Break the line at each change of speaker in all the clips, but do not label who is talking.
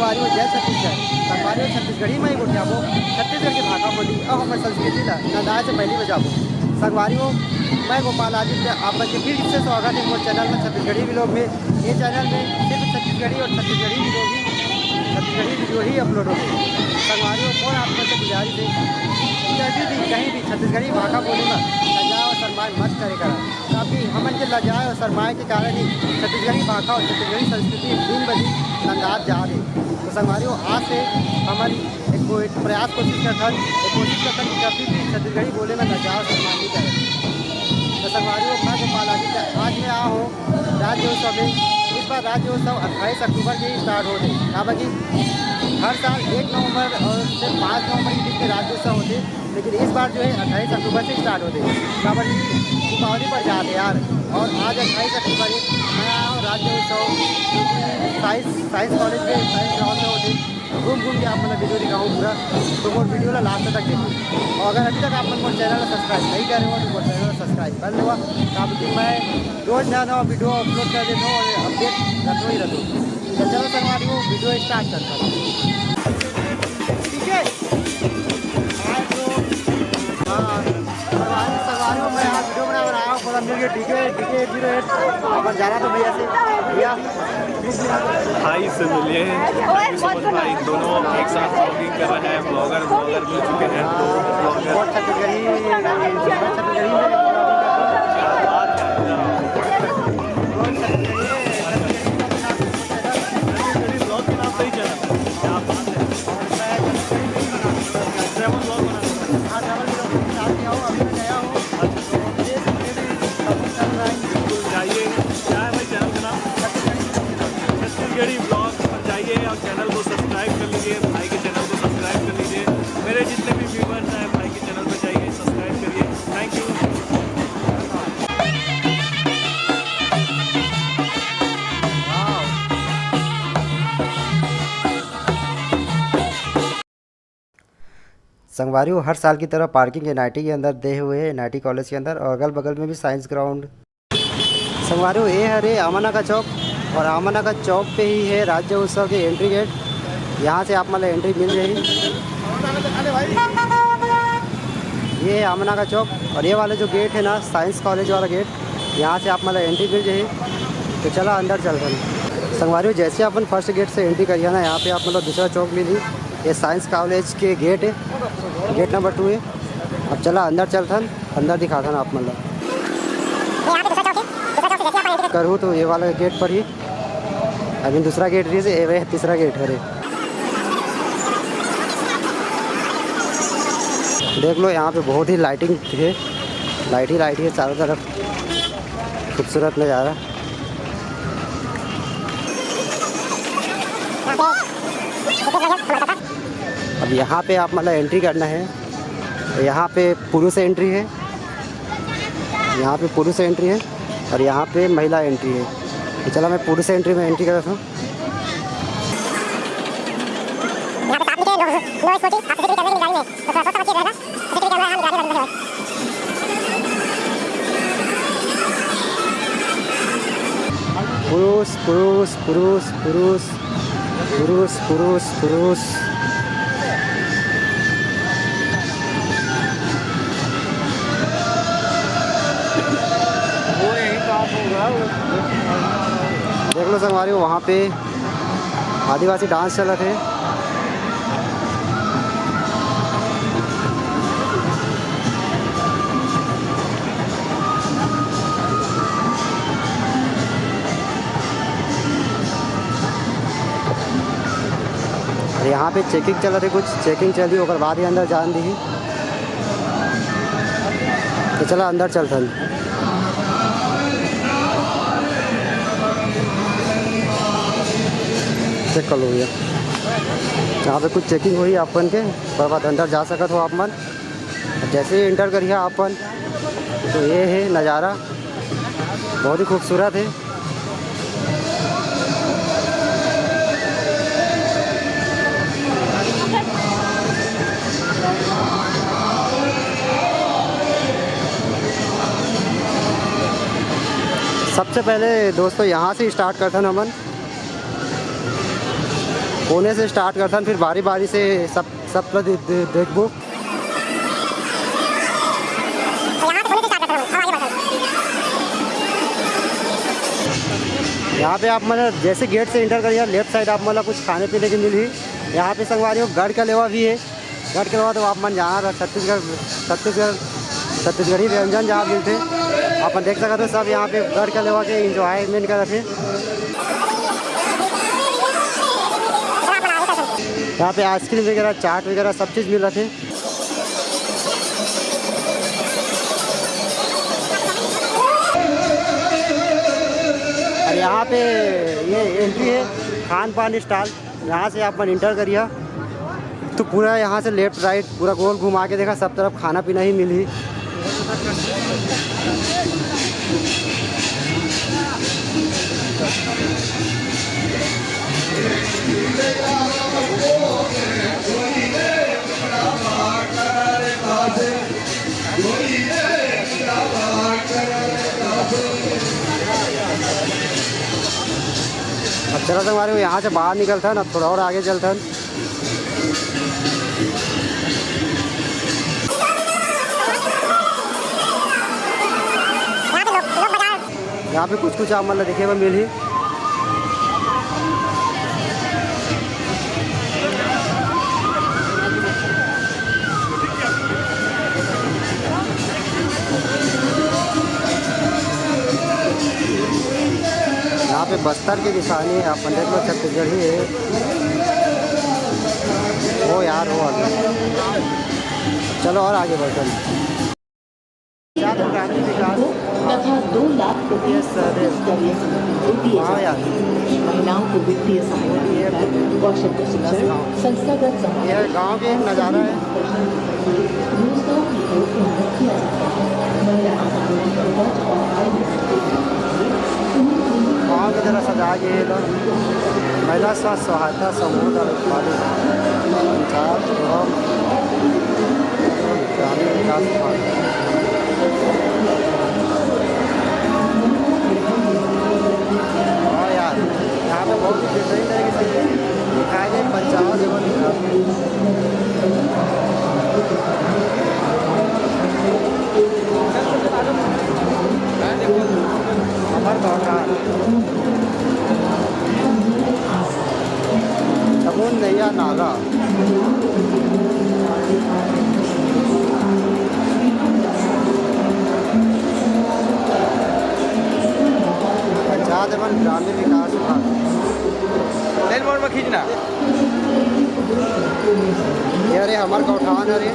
संगवारी में जय छत्तीसगढ़ संगवारी में छत्तीसगढ़ी में ही गुटियाबो छत्तीसगढ़ की भाषा बोली अब हमारे संस्कृति ला नंदाए से पहली बजाबो संगवारी हो। मैं गोपाल आदित्य आप लोग के फिर से स्वागत है मोर चैनल में छत्तीसगढ़ी व्लॉग में। ये चैनल में सिर्फ छत्तीसगढ़ी और छत्तीसगढ़ी वीडियो ही अपलोड होगी। संगवारी हो मोर आप लोग से गुजारिश है कभी भी कहीं भी छत्तीसगढ़ी भाषा बोली में लजाए और शर्माए मत करे करा ताकि हमन के लजाए और शर्माए के कारण ही छत्तीसगढ़ी भाषा और छत्तीसगढ़ी संस्कृति दिन बदी नंदात जा रही। तो संगवारी हो आज से हमारी एक प्रयास कोशिश करता कि कभी भी छत्तीसगढ़ी बोले में लजाए और शर्माए नहीं करें। तो संगवारी हो मैं गोपाल आदित्य आज मैं आया हूँ राज्योत्सव में। इस बार राज्योत्सव 28 अक्टूबर से ही स्टार्ट होते ताकि हर साल 1 नवंबर और से 5 नवंबर के बीच में राज्योत्सव होते, लेकिन इस बार जो है 28 अक्टूबर से स्टार्ट होते काबड़ी दीपावली पर जाते यार। और आज 28 अक्टूबर मैं आया हूँ राज्योत्सव साइंस कॉलेज के साइंस ग्राउंड में होते घूम के आप मतलब वीडियो दिखाऊँ पूरा। तो वो वीडियो ला लास्ट तक देखो और अगर अभी तक आप लोग चैनल सब्सक्राइब नहीं करे हो तो चैनल सब्सक्राइब कर लो ताकि मैं रोज़ नया वीडियो अपलोड कर देता हूँ और अपडेट रखो ही रखो। तो चलो संगवारी हो वीडियो स्टार्ट करता हूँ। ठीक है संगवारी हो मैं यहाँ वीडियो बना रहा हूँ पूरा मिल गया। ठीक है 08 अपन जाना तो भैया से भैया
भाई से मिलिए भाई दोनों एक साथ ब्लॉगिंग कर रहे हैं। ब्लॉगर मिल चुके हैं।
बहुत छत्तीसगढ़ी
छत्तीसगढ़ी ब्लॉग पर जाइए और चैनल को सब्सक्राइब कर लीजिए। भाई के चैनल को सब्सक्राइब कर लीजिए। मेरे जितने भी व्यूवर्स हैं भाई के चैनल पर जाइए सब्सक्राइब करिए। Thank you.
संगवारी हो हर साल की तरह पार्किंग NIT के अंदर दे हुए हैं NIT कॉलेज के अंदर और अगल बगल में भी साइंस ग्राउंड। संगवारी हो ये हरे आमना का चौक और आमना का चौक पे ही है राज्य उत्सव के एंट्री गेट। यहाँ से आप मतलब एंट्री मिल जाएगी। ये है आमना का चौक और ये वाला जो गेट है ना साइंस कॉलेज वाला गेट, यहाँ से आप मतलब एंट्री मिल जाएगी। तो चला अंदर चलते हैं। संगवारी हो जैसे अपन फर्स्ट गेट से एंट्री करिए ना यहाँ पे आप मतलब दूसरा चौक मिली। ये साइंस कॉलेज के गेट है, गेट नंबर 2 है। अब चला अंदर चलथन, अंदर दिखाथन आप मतलब करूँ तो ये वाला गेट पर ही अभी दूसरा गेट रही है, तीसरा गेट है। देख लो यहाँ पे बहुत ही लाइटिंग है, लाइट ही है चारों तरफ, खूबसूरत नज़ारा। अब यहाँ पे आप मतलब एंट्री करना है। यहाँ पे पुरुष एंट्री है, यहाँ पे पुरुष एंट्री है और यहाँ पे महिला एंट्री है। तो चला मैं पुरुष एंट्री में एंट्री कर रहा हूँ। पुरुष पुरुष पुरुष पुरुष पुरुष पुरुष पुरुष देख लो संगवारी हो वहाँ पे आदिवासी डांस चल रहे थे। यहाँ पे चेकिंग चल रही, कुछ चेकिंग चल रही और बाद ही अंदर जान दी। तो चला अंदर चलता चेक कर लो भैया। यहाँ पे कुछ चेकिंग हुई अपन के पर बाद अंदर जा सकत हो आप मन। जैसे ही इंटर करिए अपन तो ये है नज़ारा, बहुत ही खूबसूरत है। सबसे पहले दोस्तों यहाँ से स्टार्ट करते हैं अमन। कोने से स्टार्ट करथन, फिर बारी बारी से सब देखबो। यहाँ पे आप मतलब जैसे गेट से इंटर करिए लेफ्ट साइड आप मतलब कुछ खाने पीने की मिली। यहाँ पे संगवारियों गढ़ का लेवा भी है। गढ़ के लेवा तो आप मन जहाँ छत्तीसगढ़ी व्यंजन जहाँ मिलते अपन देख सकते हो। सब यहाँ पे गढ़ का लेवा के इंजॉयमेंट करते। यहाँ पे आइसक्रीम वगैरह चाट वगैरह सब चीज़ मिल रहे थे। और यहाँ पे ये एंट्री है खान पान स्टॉल। यहाँ से आप इंटर करिए तो पूरा यहाँ से लेफ्ट राइट पूरा गोल घुमा के देखा, सब तरफ खाना पीना ही मिली। अब चलो तो हमारे यहाँ से बाहर निकलता है ना, थोड़ा और आगे चलता है। यहाँ पे कुछ आप मतलब देखे हुए मिली। यहाँ पे बस्तर की निशानी है, आप देख लो छत्तीसगढ़ी है वो यार वो आगे। चलो और आगे बढ़ते हैं। ग्रामीण विकास
तथा 2 लाख
हाँ यार
महिलाओं को वित्तीय सहायता, कौशल प्रशिक्षण, संस्थागत
ये गांव के नज़ारा है।
रोजगार की ओर उन्नत किया जाता है। महिला आंदोलन को बच और आय
गाँव की तरह सजा के महिला स्वास्थ्य सहायता समूह पंचायत एवं ग्रामीण विकास विभाग। हाँ यार यहाँ पे बहुत ही बेहतरीन तरीके से दिखाए गए पंचायत एवं अमर गौठान समून नैया नाला। पंचायत एवं ग्रामीण विकास विभाग।
लाइन मोड़ में खींचना।
ये अरे हमार गौठान अरे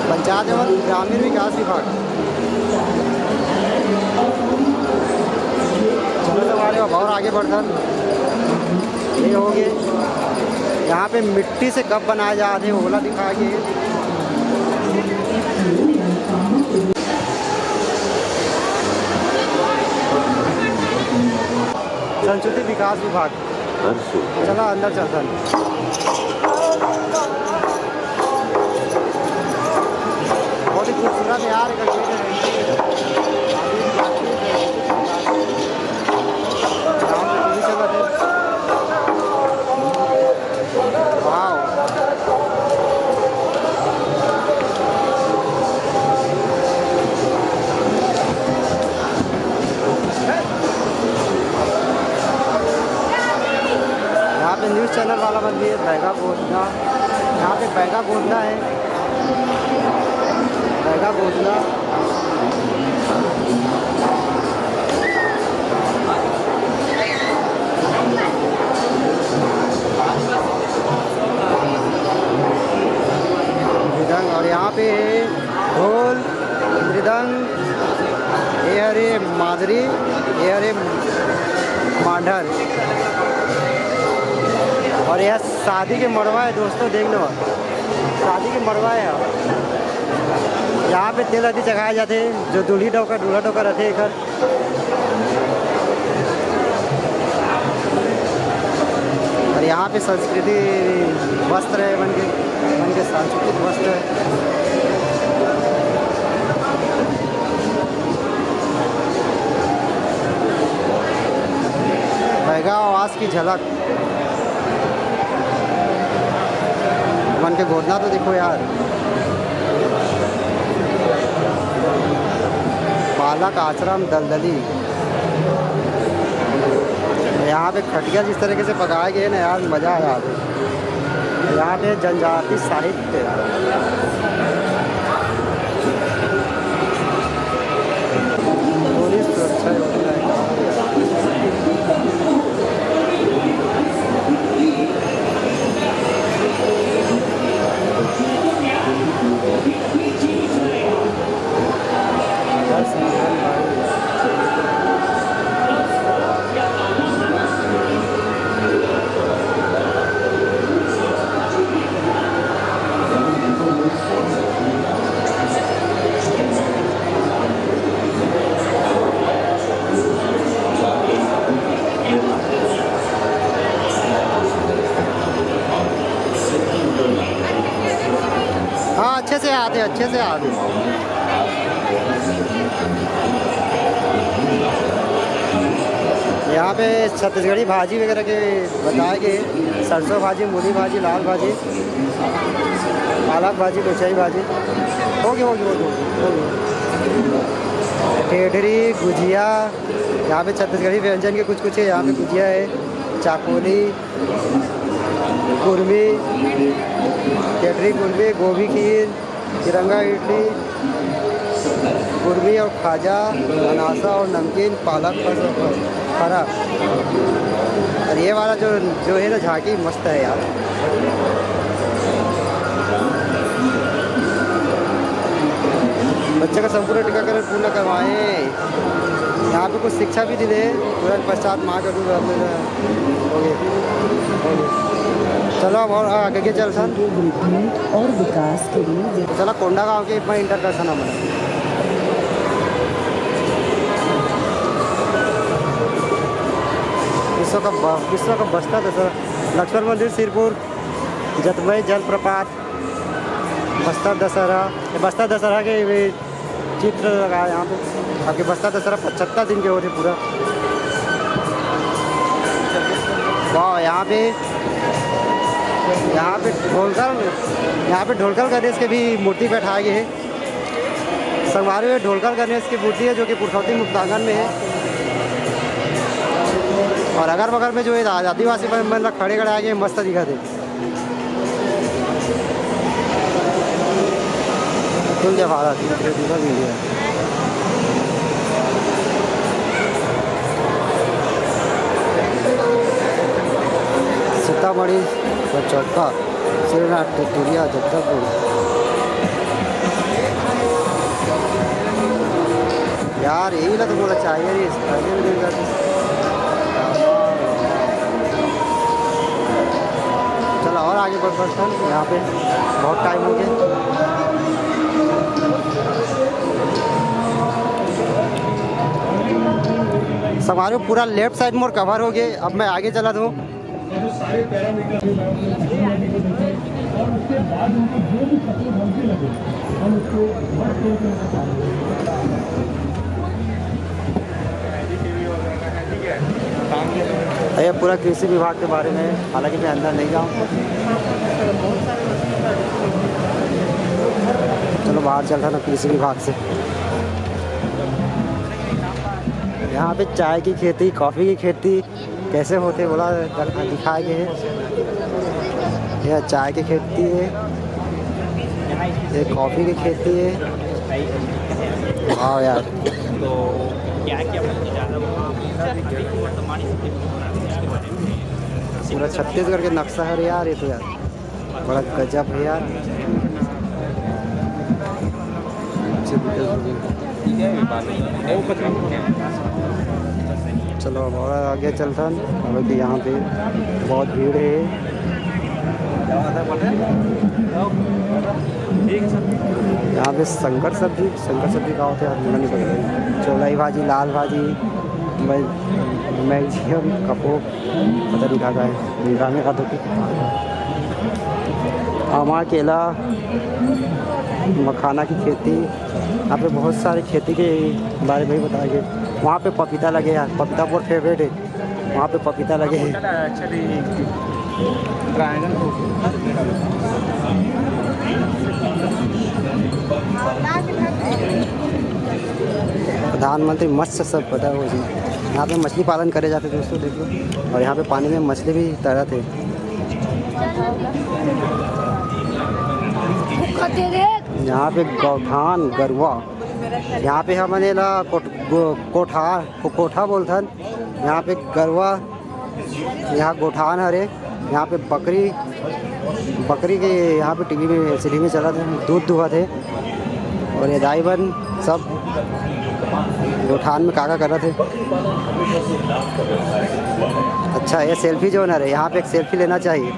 पंचायत एवं ग्रामीण विकास विभाग। चलो हमारे और आगे बढ़ता ये हो गए। यहाँ पे मिट्टी से कप बनाए जाते हैं ओला दिखा के। संस्कृति विकास विभाग। चला अंदर चलता है। बहुत ही खूबसूरत यार न्यूज़ चैनल वाला बंदी है बैगा भोजना। यहाँ पे बैगा भोजना है, बैगा भोजना। मृदंग और यहाँ पे ढोल मृदंग, ये हरे मादरी, ये हरे मांडल। और यह शादी के मड़वा है दोस्तों, देख लो शादी के मड़वा है। यहाँ पे तेल आदि जगाए जाते हैं जो दूल्ही डोका दूल्हा डोका रहते हैं घर। और यहाँ पे संस्कृति वस्त्र है बन के सांस्कृतिक वस्त्र है। मेगा आवास की झलक। मन के गोदना तो देखो यार। पालक आश्रम दलदली। यहाँ पे खटिया जिस तरीके से पकाए गए ना यार, मज़ा आया। यहाँ पे जनजाति साहित्य। पुलिस सुरक्षा योजना। हाँ अच्छे से आते, अच्छे से आते। यहाँ पे छत्तीसगढ़ी भाजी वगैरह के बताए गए। सरसों भाजी, मूली भाजी, लाल भाजी, पालक भाजी, कुचाई भाजी। होगी टेढ़री, गुजिया। यहाँ पे छत्तीसगढ़ी व्यंजन के कुछ है। यहाँ पे गुजिया है, चाकोली, कुरमी, टेढ़री, कुरमी, गोभी खीर, तिरंगा इडली, कुरमी और खाजा, अनासा और नमकीन, पालक फरा। और ये वाला जो है ना झांकी, मस्त है यार। बच्चे का संपूर्ण टीकाकरण पूर्ण करवाएं। यहाँ पे कुछ शिक्षा भी दिले। तुरंत पश्चात माँ का दूध हो गए। चलो अब और आगे चल सन
और विकास के लिए
चलो कोंडा गाँव के मैं इंटर कर सना मैंने। विश्व का बस्ता दशहरा, लक्ष्मण मंदिर, सिरपुर, जतमई जलप्रपात, बस्तर दशहरा के चित्र लगा यहाँ पे। आपके बस्तर दशहरा 75 दिन के होते पूरा। वाह यहाँ पे ढोलकर गणेश के भी मूर्ति बैठाए गए हैं। संगवारी में ढोलकर गणेश की मूर्ति है जो कि पुरखौती मुक्तांगन में है। और अगर बगल में जो है आदिवासी मतलब खड़े आ गए, मस्त दिखा थे। तुम जब आ रहा वीडियो सीतामढ़ी चौका, श्रीनाथ, टिटुरिया, जगदलपुर। यार यही ना तो बोला चाहिए। चलो और आगे बढ़ सकते। यहाँ पे बहुत टाइम हो गया। हमारे पूरा लेफ्ट साइड मोर कवर हो गए। अब मैं आगे चला दूँ। ये पूरा कृषि विभाग के बारे में, हालांकि मैं अंदर नहीं जाऊँ। चलो बाहर चल रहा ना कृषि विभाग से। यहाँ पे चाय की खेती, कॉफ़ी की खेती कैसे होते बोला दिखाए गए हैं। यह चाय की खेती है, ये कॉफ़ी की खेती है। हाँ यार
तो क्या है कि
पूरा छत्तीसगढ़ के नक्शा है यार। ये तो यार बड़ा गजब है यार। चलो अब और आगे चलता है। हालांकि यहाँ पे बहुत भीड़ है। यहाँ पे शंकर सब्जी का होता है। नहीं पता चौलाई भाजी, लाल भाजी, मैक्सिकम कपोक, पता नहीं कहा है गाने का। तो आमा, केला, मखाना की खेती। यहाँ पे बहुत सारी खेती के बारे में बताया गया। वहाँ पे पपीता लगे यार, पपीता बहुत फेवरेट है। वहाँ पे पपीता लगे हैं। प्रधानमंत्री मत्स्य संपदा योजना, यहाँ पे मछली पालन करे जाते थे दोस्तों, देख लो। और यहाँ पे पानी में मछली भी तैरा थे। यहाँ पे गौठान गरुआ, यहाँ पे हमने ला कोठा बोलथन, यहाँ पे गरुआ, यहाँ गोठान हरे, यहाँ पे बकरी के यहाँ पे टीवी में एलसीडी में चला था, दूध दुहा थे। और ये दाईबन सब गोठान में काका कर रहे थे। अच्छा, ये सेल्फी जो है, यहाँ पे एक सेल्फी लेना चाहिए।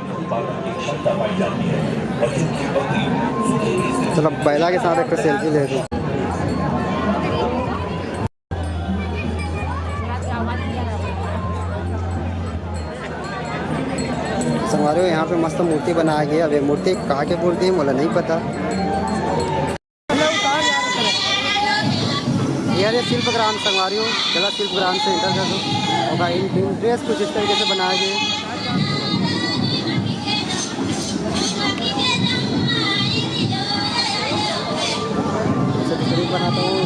चलो बैला के साथ एक सेल्फी ले दो। संगवारी यहाँ पे मस्त मूर्ति बनाया गया। अब ये मूर्ति कहाँ की मूर्ति है मुझे नहीं पता। यार ये शिल्पग्राम संगवारियों चला शिल्पग्राम से इंटर कर दो होगा। इन ड्रेस कुछ इस तरीके से बनाए गए। बनाता हूँ,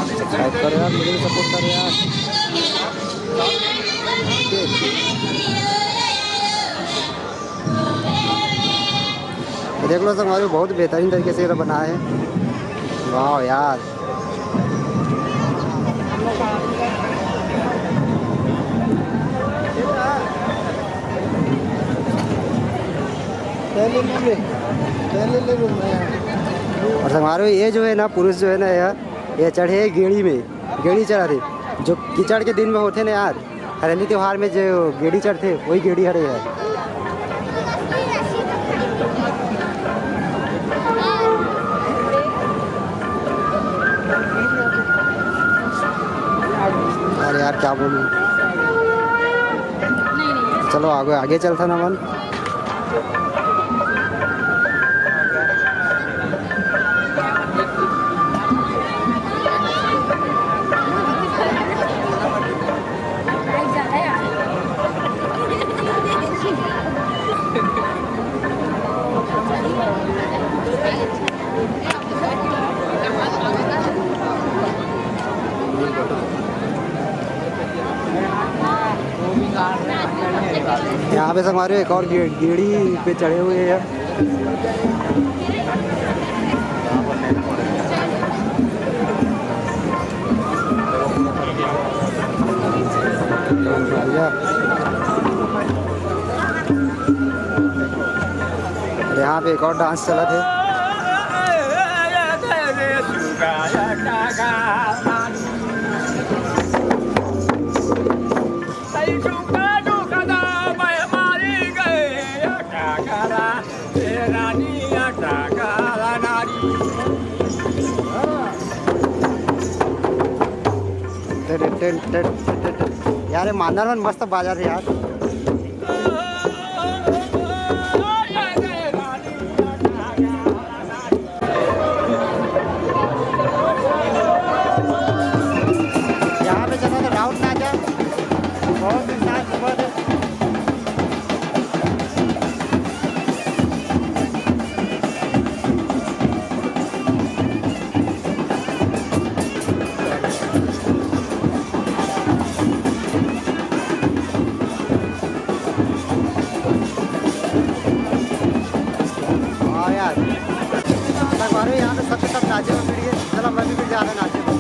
सब्सक्राइब करो यार, मुझे भी सपोर्ट करो यार। देख लो संगवारी बहुत बेहतरीन तरीके से बनाए हैं। वाह यार, और संगवारी ये जो है ना पुरुष जो है ना यार, ये चढ़े गेड़ी में, गेड़ी चढ़ा थे जो कीचड़ के दिन में होते ना यार, हरेली त्योहार में जो गेड़ी चढ़ते वही गेड़ी हरे है। अरे यार क्या बोलूं, चलो आगे चलता ना मन। यहाँ पे हमारे एक और गेड़ी पे चढ़े हुए हैं। यहाँ पे एक और डांस चला थे। यार मानर में मस्त बाजा थे यार। यहाँ पे चला था राउंड नाचा, बहुत इंसान बहुत। यहाँ पे सबके सब नाचे में भिड़ गए। चलो मैं भी भिड़ जा रहा नाचे में।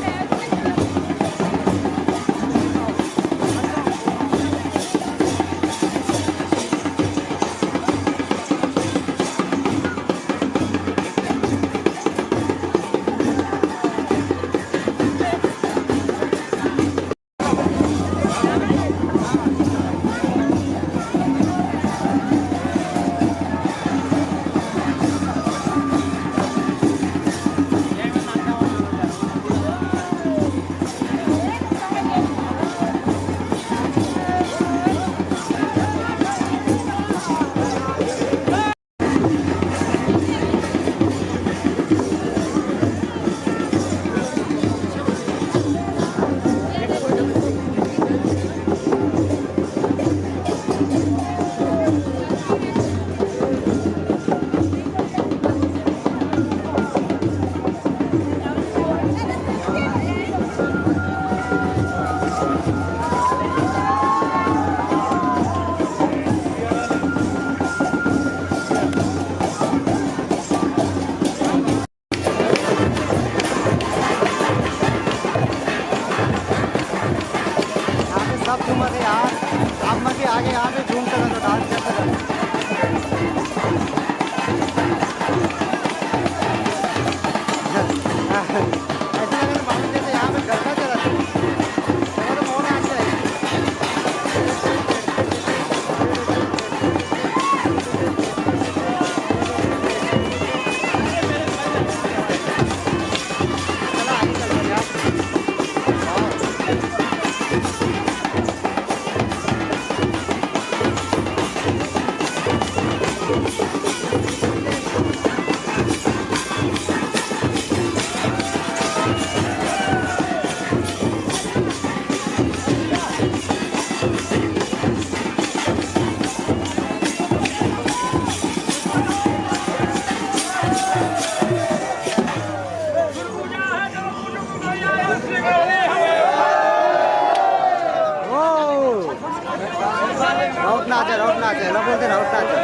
राउत नाच है, राउत नाच है ना, बोलते राउत नाच है।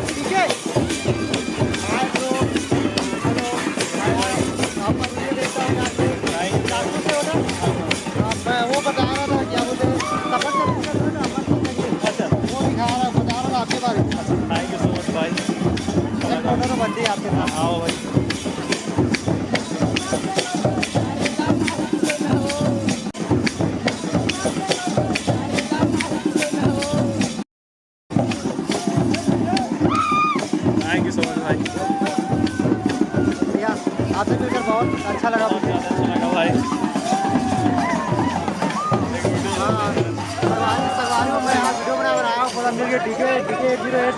ठीक है, आपका वीडियो देखता हूँ नागपुर से हो ना? मैं वो बता रहा था क्या बोलते हैं, सफर से पूछा था ना,
अच्छा,
वो दिखा रहा बता रहा था आपके बारे में।
थैंक यू सो मच भाई।
एक फोटो तो बनती है आपके साथ।
आओ भाई। थैंक यू सो मच भाई।
भैया आपसे मिलकर बहुत अच्छा लगा
बहुत
मुझे।
ज़्यादा अच्छा लगा भाई।
हाँ, सरवारी में मैं यहाँ वीडियो बनाया हूँ, बोला मिल गया, ठीक है 808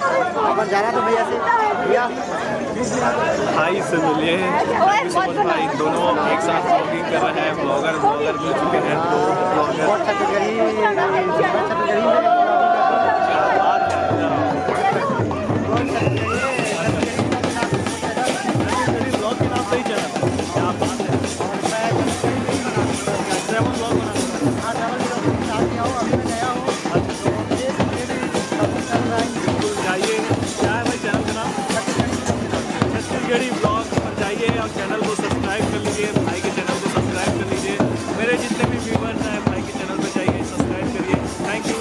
अपन जाना तो भैया से। भैया
भाई से मिलिए। थैंक यू सो मच भाई। दोनों एक साथ ब्लॉगिंग कर रहे हैं, ब्लॉगर मिल चुके हैं। तो ब्लॉगर
बहुत छत्तीसगढ़ी में
ब्लॉग के नाम से ही चैनल है। क्या बात है। ट्रैवल ब्लॉग बिल्कुल जाइए। क्या है भाई चैनल का नाम? छत्तीसगढ़ी ब्लॉग पर जाइए और चैनल को सब्सक्राइब कर लीजिए। भाई के चैनल को सब्सक्राइब कर लीजिए। मेरे जितने भी व्यूवर्स हैं भाई के चैनल पर जाइए, सब्सक्राइब करिए। Thank you.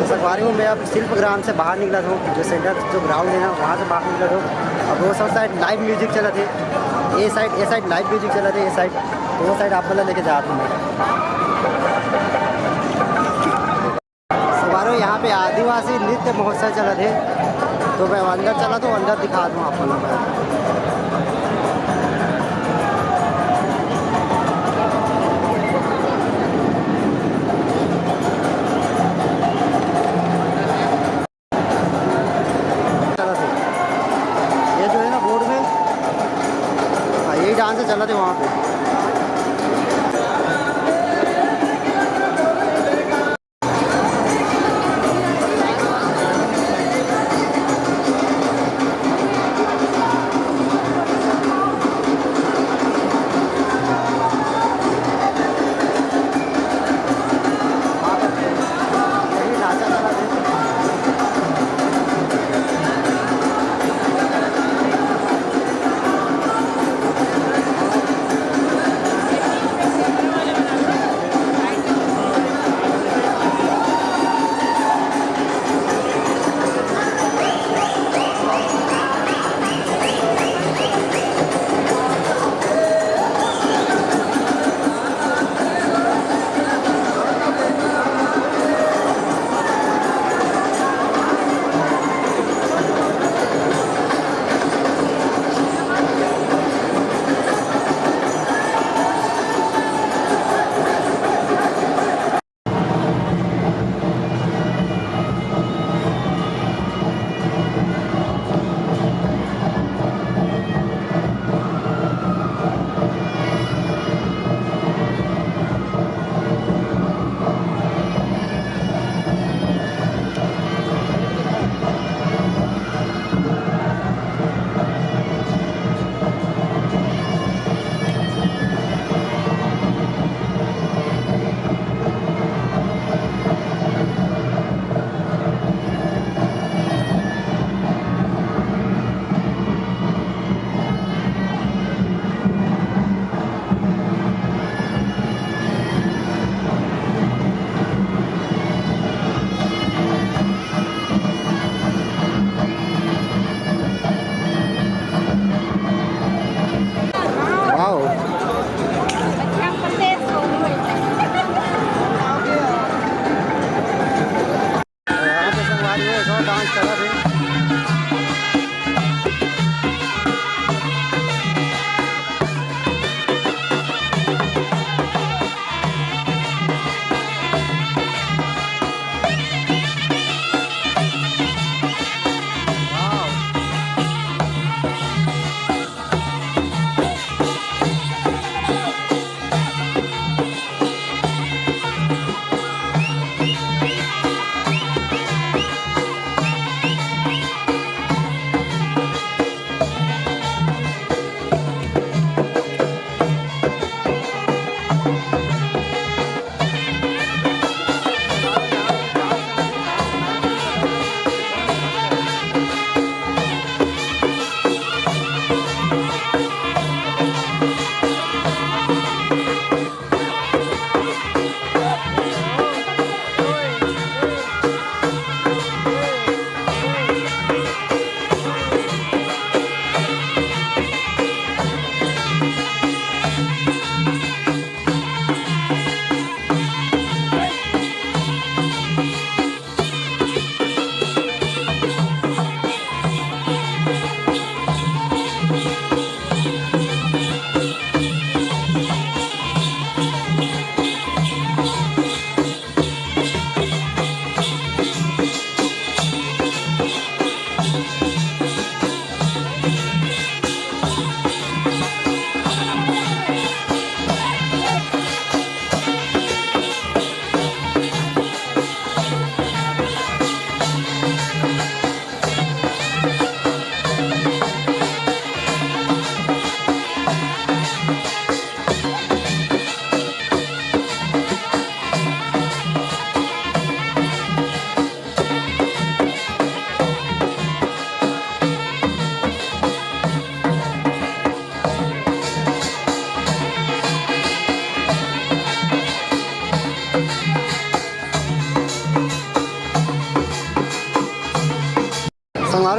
सरवारी में मैं अब शिल्पग्राम से बाहर निकला था, जो सेंटर जो ग्राउंड है ना वहाँ से बाहर निकला था। अब वो सब साइड लाइव म्यूजिक चला थे, ये साइड लाइव म्यूजिक चला थे, ये साइड तो वो साइड आप वाला लेके जा रहा हूँ। सवारों यहाँ पे आदिवासी नृत्य महोत्सव चला थे, तो मैं अंदर चला तो अंदर दिखा दूँ आपको ना। चला थे ये जो है ना बोर्ड में, हाँ यही डांस से चला थे वहाँ पे। यही ढांचा चला थे।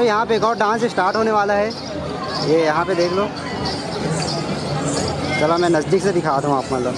संगवारी यहाँ पे एक और डांस स्टार्ट होने वाला है, ये यहाँ पे देख लो। चलो मैं नज़दीक से दिखा दूँ आप मतलब।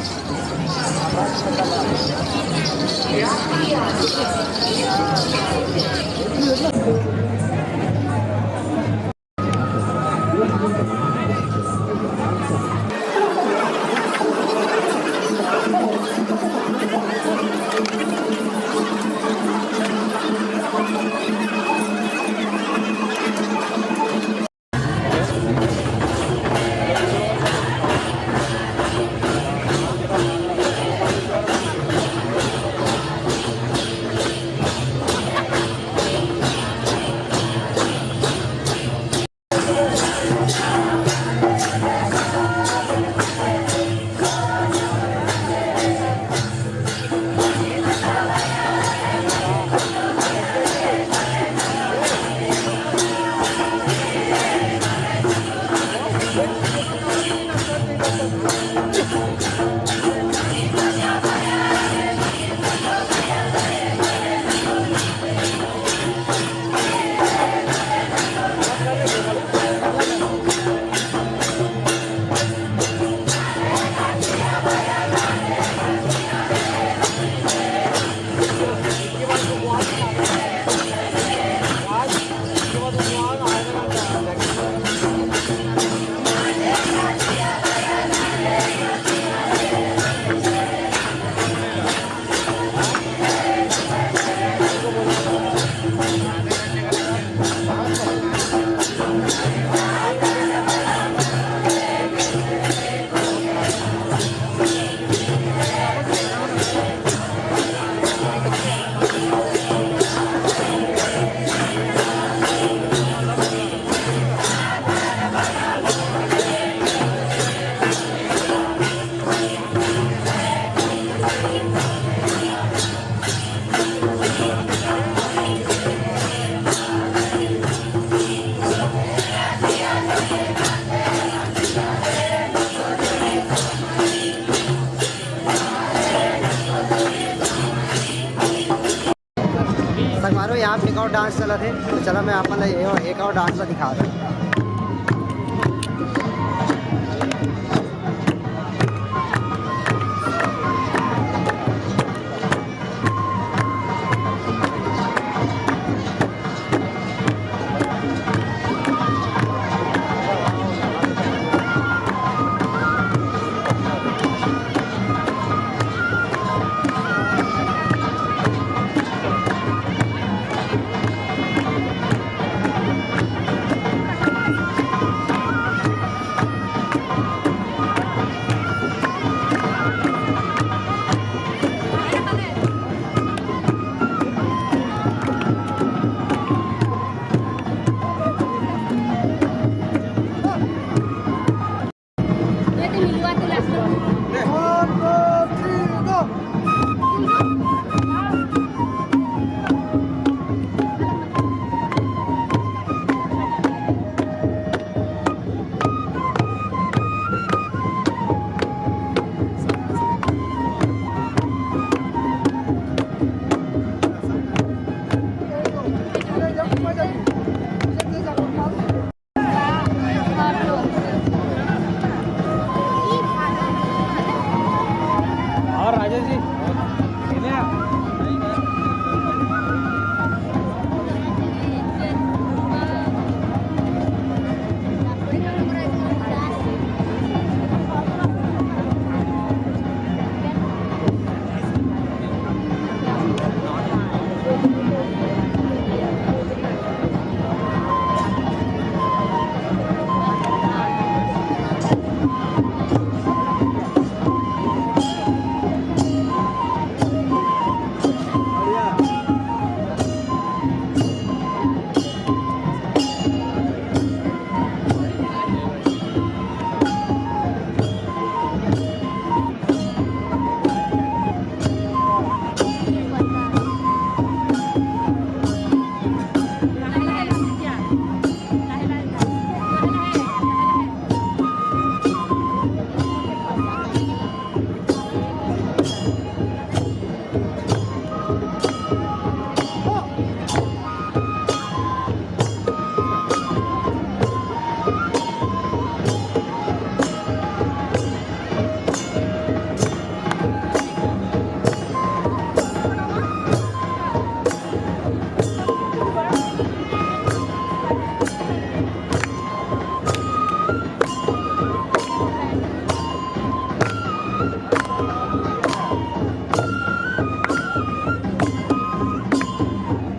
संगवारो यहाँ पे एक और डांस चला थे, तो चलो मैं आप मतलब एक और डांस में दिखा दूँ।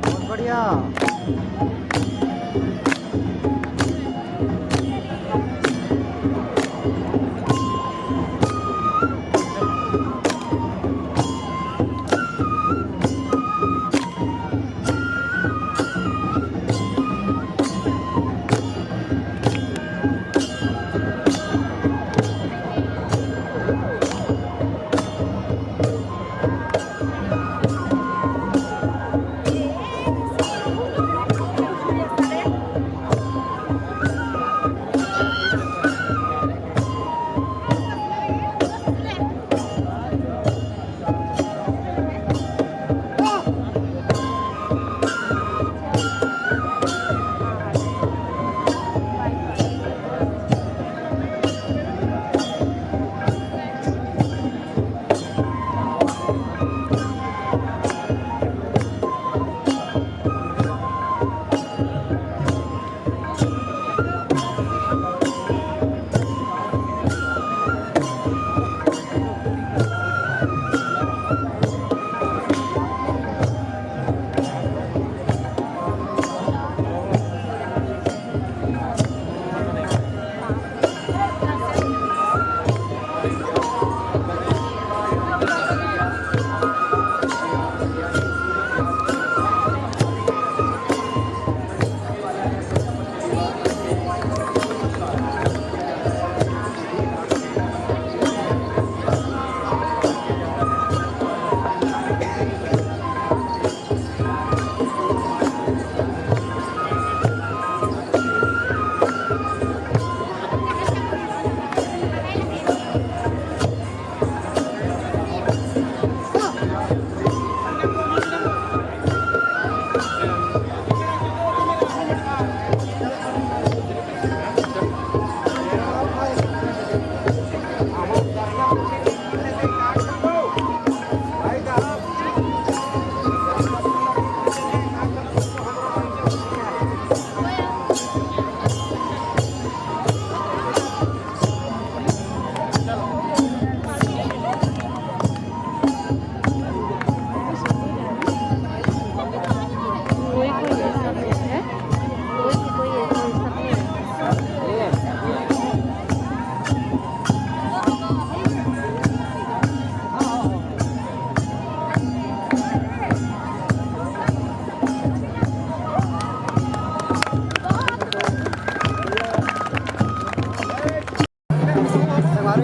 बहुत बढ़िया।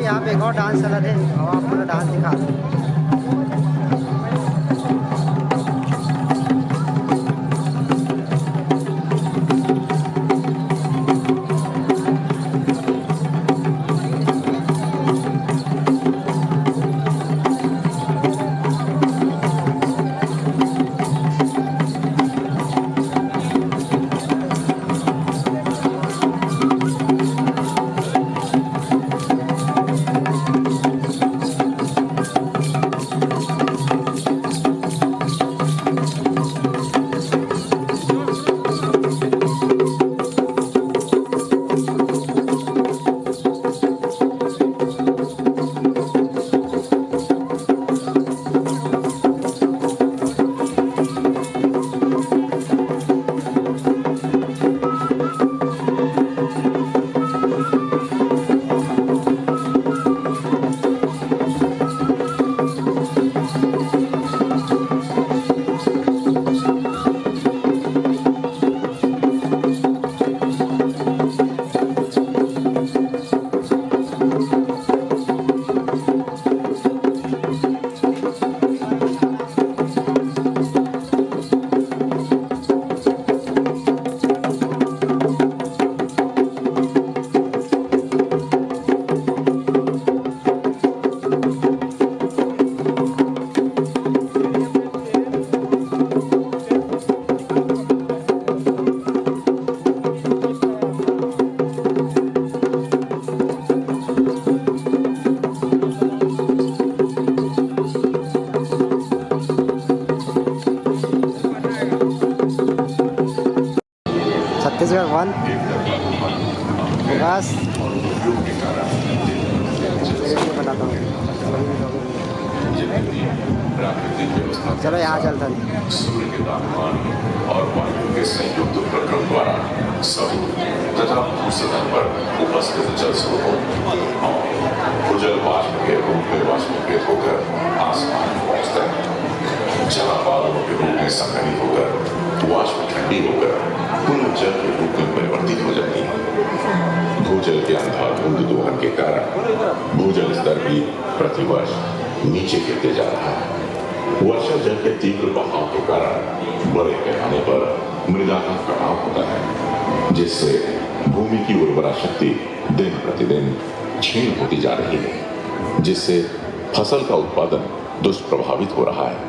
यहाँ पे एक और डांस चला थे और आपको डांस दिखा दूँ। बस बनाता हूँ। चलो यहाँ चलता हूँ।
सूर्य के तापमान और वायु के संयुक्त प्रक्रम द्वारा समुद्र तथा भूसतह पर उपस्थित जल स्रोतों और भूजल वाष्प के रूप में वाष्पीकृत होकर आसमान में पहुंचता है, जहाँ बादलों के रूप में संघनित होकर वाष्प ठंडी होकर पुनः जल के रूप में परिवर्तित हो जाती है। भूजल के अंधाधुंध दोहन के कारण भूजल स्तर भी प्रतिवर्ष नीचे गिरते जा रहा है। वर्षा जल के तीव्र बहाव के कारण बड़े पैमाने पर मृदा का कटाव होता है, जिससे भूमि की उर्वरा शक्ति दिन प्रतिदिन क्षीण होती जा रही है, जिससे फसल का उत्पादन दुष्प्रभावित हो रहा है।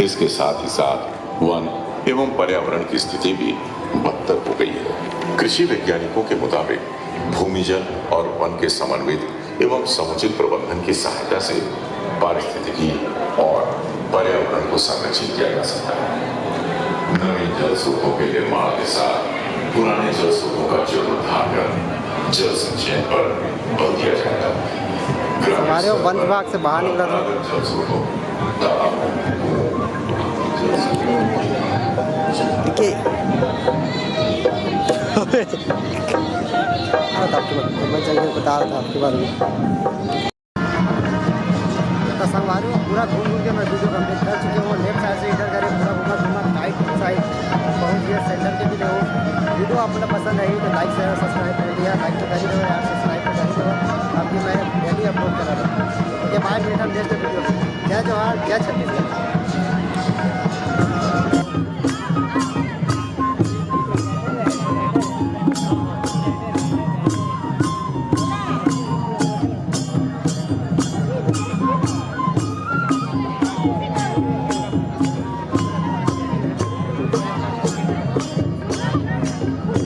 इसके साथ ही साथ वन एवं पर्यावरण की स्थिति भी बदतर हो गई है। कृषि वैज्ञानिकों के मुताबिक भूमि जल और वन के समन्वित एवं समुचित प्रबंधन की सहायता से पारिस्थितिकी और पर्यावरण को संरक्षित किया जा सकता है। नवीन जल स्रोतों के निर्माण के साथ पुराने जल स्रोतों का जीर्णोद्धार कर जल संचयन पर बल दिया जाएगा।
हमारे वन विभाग से बाहर निकला था।
जल स्रोतों
बता रहा था आपके बारे में। संगवारी में पूरा घूम के मैं वीडियो कंप्लीट कर चुके हूँ। लेफ्ट साइड से इधर करे पूरा घूमा राइट साइड पहुँच गया सेंटर के भी देखो। वीडियो आपको पसंद आई तो लाइक शेयर सब्सक्राइब कर दिया। लाइक तो कर ही दो यार, सब्सक्राइब तो कर ही दो। आपकी मैं डेली अपलोड करा रहा हूँ। ओके बाय, मिलता नेक्स्ट वीडियो में। जय जवाहर, जय छत्तीसगढ़।